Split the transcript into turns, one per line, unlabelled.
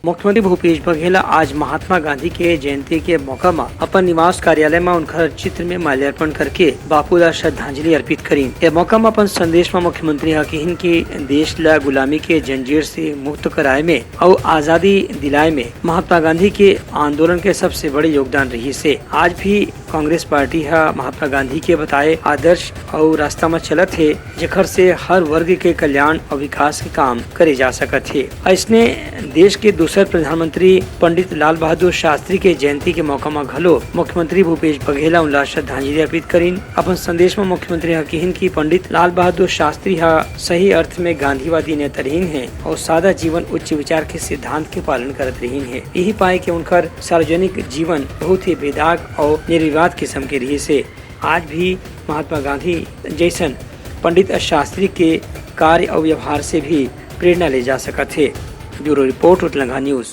मुख्यमंत्री भूपेश बघेल आज महात्मा गांधी के जयंती के मौका में अपन निवास कार्यालय में उनकर चित्र में माल्यार्पण करके बापू ला श्रद्धांजलि अर्पित करी। यह मौका में अपन संदेश में मुख्यमंत्री हकीन की देश ला गुलामी के जंजीर से मुक्त कराए में और आजादी दिलाए में महात्मा गांधी के आंदोलन के सबसे बड़े योगदान रही से आज भी कांग्रेस पार्टी महात्मा गांधी के बताए आदर्श और रास्ता में चलत है, जेकर से हर वर्ग के कल्याण और विकास के काम करे जा सकत है। इसने देश के दूसरे प्रधानमंत्री पंडित लाल बहादुर शास्त्री के जयंती के मौका में घलो मुख्यमंत्री भूपेश बघेल उनला श्रद्धांजलि अर्पित करीन। अपन संदेश में मुख्यमंत्री हकीन की पंडित लाल बहादुर शास्त्री सही अर्थ में गांधीवादी नेता रहीन है और सादा जीवन उच्च विचार के सिद्धांत के पालन करत रहीन है। यही पाए कि उनकर सार्वजनिक जीवन बहुत ही बेदाग और निर्विवाद किस्म के रही से आज भी महात्मा गांधी जैसन पंडित शास्त्री के कार्य और व्यवहार से भी प्रेरणा ले जा सकत है। ब्यूरो रिपोर्ट उतलंगा न्यूज।